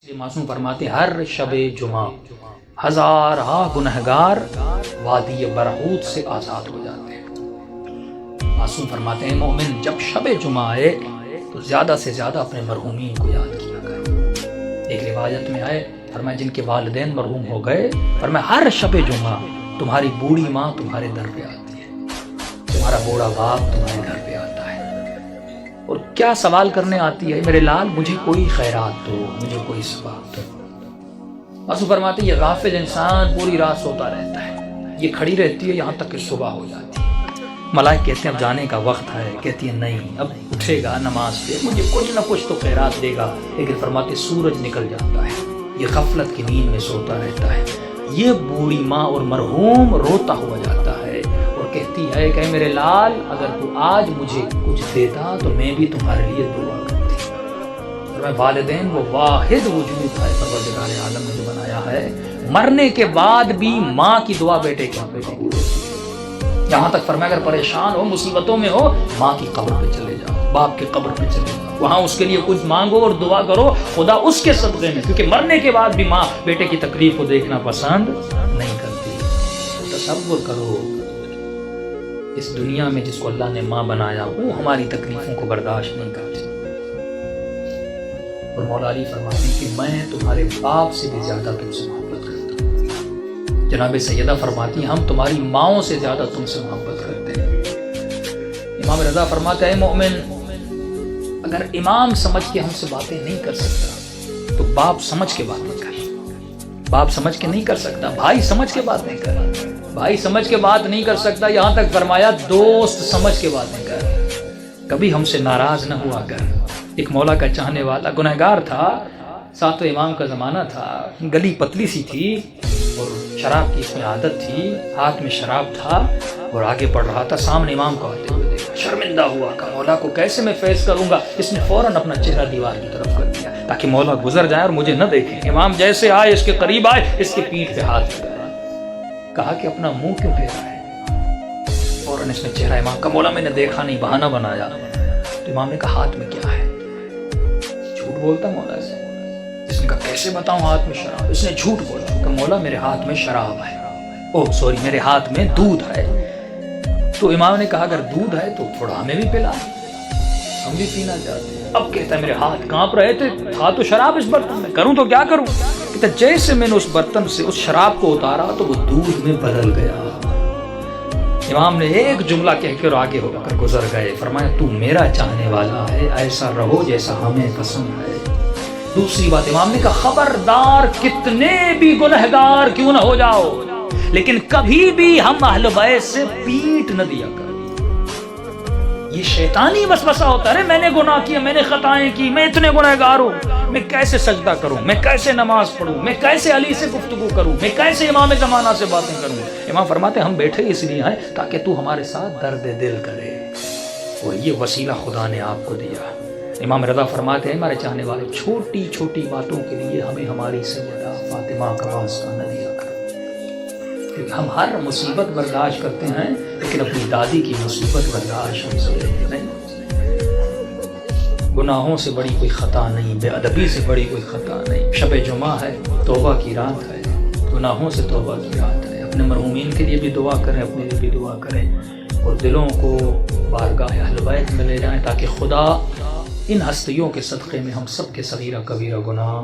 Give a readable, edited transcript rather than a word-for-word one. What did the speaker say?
معصوم فرماتے ہر شب جمعہ ہزارہ گنہگار وادی برہوت سے آزاد ہو جاتے ہیں۔ معصوم فرماتے ہیں مومن جب شب جمعہ آئے تو زیادہ سے زیادہ اپنے مرحومین کو یاد کیا کرو۔ ایک روایت میں آئے فرمایا جن کے والدین مرحوم ہو گئے، فرمایا ہر شب جمعہ تمہاری بوڑھی ماں تمہارے در پہ آتی ہے، تمہارا بوڑھا باپ تمہارے گھر پہ آتا ہے اور کیا سوال کرنے آتی ہے، میرے لال مجھے کوئی خیرات دو، مجھے کوئی ثواب دو۔ معصوم فرماتے یہ غافل انسان پوری رات سوتا رہتا ہے، یہ کھڑی رہتی ہے یہاں تک کہ صبح ہو جاتی ہے۔ ملائک کہتے ہیں اب جانے کا وقت ہے، کہتی ہے نہیں اب اٹھے گا نماز پہ، مجھے کچھ نہ کچھ تو خیرات دے گا، لیکن فرماتے سورج نکل جاتا ہے، یہ غفلت کی نیند میں سوتا رہتا ہے۔ یہ بوڑھی ماں اور مرحوم روتا ہوا جاتا ہے اور کہتی ہے کہ میرے لال اگر تو آج مجھے کچھ دیتا تو میں بھی تمہارے لیے دعا کرتی۔ اور والدین وہ واحد وجود ہے پروردگار عالم نے جو بنایا ہے، مرنے کے بعد بھی ماں کی دعا بیٹے کے پہ قبول ہوتی ہے۔ یہاں تک فرمایا اگر پریشان ہو مصیبتوں میں ہو ماں کی قبر پہ چلے جاؤ، باپ کی قبر پہ چلے جاؤ، وہاں اس کے لیے کچھ مانگو اور دعا کرو، خدا اس کے صدقے میں، کیونکہ مرنے کے بعد بھی ماں بیٹے کی تکلیف کو دیکھنا پسند نہیں کرتی۔ تصور کرو اس دنیا میں جس کو اللہ نے ماں بنایا وہ ہماری تکلیفوں کو برداشت نہیں کرتی، اور مولا علی فرماتے ہیں کہ میں تمہارے باپ سے بھی زیادہ تم سے محبت کرتا ہوں۔ جناب سیدہ فرماتی ہیں ہم تمہاری ماؤں سے زیادہ تم سے محبت کرتے ہیں۔ امام رضا فرماتا ہے مومن اگر امام سمجھ کے ہم سے باتیں نہیں کر سکتا تو باپ سمجھ کے باتیں کر، باپ سمجھ کے نہیں کر سکتا، بھائی سمجھ کے بات نہیں کر، بھائی سمجھ کے بات نہیں کر سکتا، یہاں تک فرمایا دوست سمجھ کے باتیں کر، کبھی ہم سے ناراض نہ ہوا کر۔ ایک مولا کا چاہنے والا گنہگار تھا، ساتویں امام کا زمانہ تھا، گلی پتلی سی تھی اور شراب کی اس میں عادت تھی، ہاتھ میں شراب تھا اور آگے بڑھ رہا تھا، سامنے امام کو آتے ہوئے دیکھا، شرمندہ ہوا کہ مولا کو کیسے میں فیس کروں گا۔ اس نے فوراً اپنا چہرہ دیوار کی طرف کر دیا تاکہ مولا گزر جائے اور مجھے نہ دیکھیں۔ امام جیسے آئے اس کے قریب آئے، اس کے پیٹھ پہ ہاتھ لگایا، کہا کہ اپنا منہ کیوں پھیرا ہے؟ فوراً اس نے چہرہ امام کا، مولا میں نے دیکھا نہیں، بہانہ بنایا۔ تو امام نے کہا ہاتھ میں کیا ہے؟ جھوٹ بولتا مولا سے؟ اس نے کہا کیسے بتاؤں ہاتھ میں شراب؟ اس نے جھوٹ بولا کہ مولا میرے ہاتھ میں شراب ہے، میرے ہاتھ میں دودھ ہے۔ تو امام نے کہا اگر دودھ ہے تو تھوڑا ہمیں بھی پلا، ہم بھی پینا چاہتے ہیں۔ اب کہتا ہے میرے ہاتھ کانپ رہے تھے، تھا تو شراب اس برتن میں، کروں تو کیا کروں؟ کہتا جیسے میں نے اس برتن سے اس شراب کو اتارا تو وہ دودھ میں بدل گیا۔ امام نے ایک جملہ کہہ کر آگے ہو کر گزر گئے، فرمایا تو میرا چاہنے والا ہے، ایسا رہو جیسا ہمیں پسند ہے۔ دوسری بات امام نے کہا خبردار کتنے بھی گنہگار کیوں نہ ہو جاؤ لیکن کبھی بھی ہم اہل بیت سے پیٹ نہ دیا کر۔ یہ شیطانی وسوسہ ہوتا ہے، میں نے گناہ کیا، میں نے خطائیں کی، میں اتنے گنہگار ہوں، میں کیسے سجدہ کروں، میں کیسے نماز پڑھوں، میں کیسے علی سے گفتگو کروں، میں کیسے امام زمانہ سے باتیں کروں۔ امام فرماتے ہم بیٹھے اس لیے ہیں تاکہ تو ہمارے ساتھ درد دل کرے، اور یہ وسیلہ خدا نے آپ کو دیا۔ امام رضا فرماتے ہیں ہمارے چاہنے والے چھوٹی چھوٹی باتوں کے لیے ہمیں ہماری سیدہ فاطمہ کا واسطہ نہ دیا کرو، کیونکہ ہم ہر مصیبت برداشت کرتے ہیں لیکن اپنی دادی کی مصیبت برداشت ہم سے نہیں۔ گناہوں سے بڑی کوئی خطا نہیں، بے ادبی سے بڑی کوئی خطا نہیں۔ شب جمعہ ہے، توبہ کی رات ہے، گناہوں سے توبہ کی رات ہے۔ اپنے مرحومین کے لیے بھی دعا کریں، اپنے لیے بھی دعا کریں، اور دلوں کو بارگاہ اہل بیت میں لے جائیں تاکہ خدا ان ہستیوں کے صدقے میں ہم سب کے صغیرہ کبیرہ گناہ